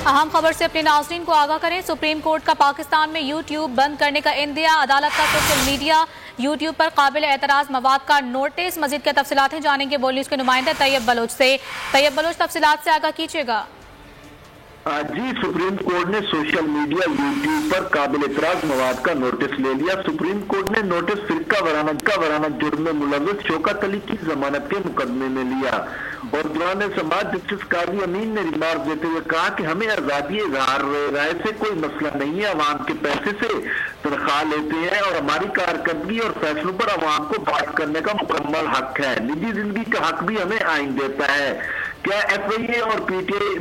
अहम खबर से अपने नाज़रीन को आगाह करें। सुप्रीम कोर्ट का पाकिस्तान में यूट्यूब बंद करने का इंदिया, अदालत का सोशल मीडिया यूट्यूब पर काबिल एतराज़ मवाद का नोटिस। मजीद के तफसीलात हैं, जानेंगे बोल न्यूज़ के नुमाइंदे तैयब बलोच से। तैयब बलोच, तफसीलात से आगाह कीजिएगा। जी, सुप्रीम कोर्ट ने सोशल मीडिया यूट्यूब पर काबिल एतराज मवाद का नोटिस ले लिया। सुप्रीम कोर्ट ने नोटिस फिरका वराना जुर्म में मुलव्वस शौकत अली की जमानत के मुकदमे में लिया और दौरान समाज जस्टिस काजी अमीन ने रिमार्क देते हुए कहा कि हमें आजादी इजहार राय से कोई मसला नहीं है। अवाम के पैसे से तनख्वाह लेते हैं और हमारी कारकर्दगी और फैसलों पर अवाम को बात करने का मुकम्मल हक है। निजी जिंदगी का हक भी हमें आइन देता है। क्या FIA और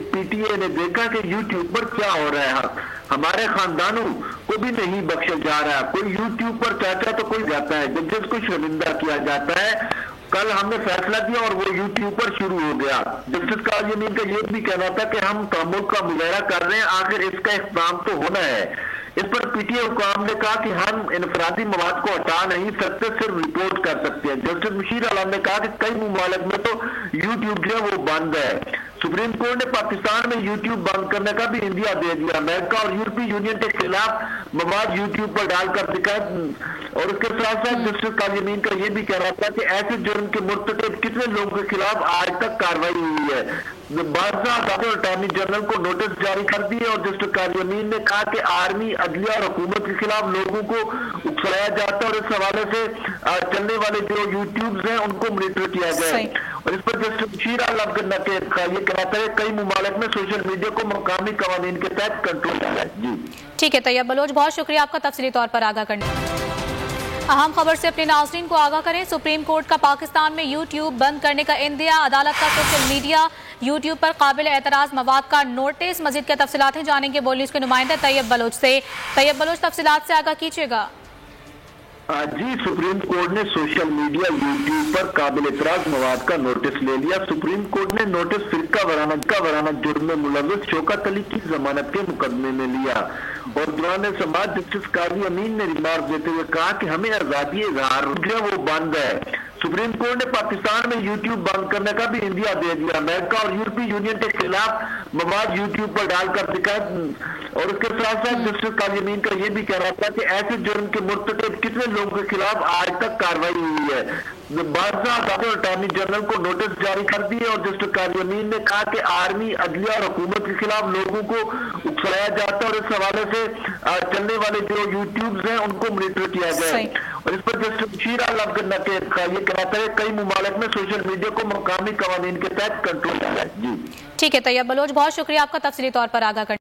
PTA ने देखा कि यूट्यूब पर क्या हो रहा है? हमारे खानदानों को भी नहीं बख्शा जा रहा। कोई यूट्यूब पर चाहता तो कोई जाता है, जजेस को शर्मिंदा किया जाता है। कल हमने फैसला किया और वो यूट्यूब पर शुरू हो गया। जस्टिस काजी अमीन का ये भी कहना था कि हम तहम्मुल का मुजाहरा कर रहे हैं, आखिर इसका इख्तिताम तो होना है। इस पर PTA हुकाम ने कहा कि हम इनफरादी मवाद को हटा नहीं सकते, सिर्फ रिपोर्ट कर सकते हैं। जस्टिस मुशीर आलम ने कहा कि कई मुमालिक में तो यूट्यूब जो है वो बंद है। सुप्रीम कोर्ट ने पाकिस्तान में यूट्यूब बंद करने का भी इंदिया दे दिया। अमेरिका और यूरोपीय यूनियन के खिलाफ मवाद यूट्यूब पर डालकर दिखाए और उसके साथ साथ जस्टिस काजी अमीन का ये भी कहना था कि ऐसे जुर्म के मुर्तकब कितने लोगों के खिलाफ आज तक कार्रवाई हुई है। अटॉर्नी जनरल को नोटिस जारी कर दिए और जस्टिस काजी अमीन ने कहा कि आर्मी, अदलिया और हुकूमत के खिलाफ लोगों को उकसाया जाता है और इस हवाले से चलने वाले जो यूट्यूब हैं उनको मॉनिटर किया जाए। और इस पर जस्टिस मुशीर आलम ये कहता है कई मुमालिक में सोशल मीडिया को मकामी कवानीन के तहत कंट्रोल किया है। जी ठीक है तैयब बलोच, बहुत शुक्रिया आपका तफसीली तौर पर आगाह करने। अहम खबर से अपने नाज़रीन को आगाह करें। सुप्रीम कोर्ट का पाकिस्तान में यूट्यूब बंद करने का इंदिया, अदालत का सोशल मीडिया यूट्यूब पर काबिल एतराज़ मवाद का नोटिस। मजीद के तफसीलात हैं, जानेंगे बोल न्यूज़ के नुमाइंदे तैयब बलोच से। तैयब बलोच, तफसीलात से आगाह कीजिएगा। जी, सुप्रीम कोर्ट ने सोशल मीडिया यूट्यूब पर काबिल एतराज मवाद का नोटिस ले लिया। सुप्रीम कोर्ट ने नोटिस फिरका वराना जुर्म में मुलव्वस शौकत अली की जमानत के मुकदमे में लिया और दौरान समाज जस्टिस काजी अमीन ने रिमार्क देते हुए कहा कि हमें आजादी इजहार जो वो बंद है। सुप्रीम कोर्ट ने पाकिस्तान में यूट्यूब बंद करने का भी इंदिया दे दिया। अमेरिका और यूरोपीय यूनियन के खिलाफ मवाद यूट्यूब पर डालकर दिखाए और उसके साथ साथ जस्टिस काजी अमीन का ये भी कहना था कि ऐसे जुर्म के मुर्तकब कितने लोगों के खिलाफ आज तक कार्रवाई हुई है। अटॉर्नी जनरल को नोटिस जारी कर दिए और जस्टिस काजी अमीन ने कहा कि आर्मी, अदलिया और हुकूमत के खिलाफ लोगों को उकसाया जाता है और इस हवाले से चलने वाले जो यूट्यूब हैं उनको मॉनिटर किया जाए। और इस पर जस्टिस मुशीर आलम ये कहता है कई मुमालिक में सोशल मीडिया को मकामी कवानीन के तहत कंट्रोल किया है। जी ठीक है तैयब बलोच, बहुत शुक्रिया आपका तफसीली तौर पर आगाह करने।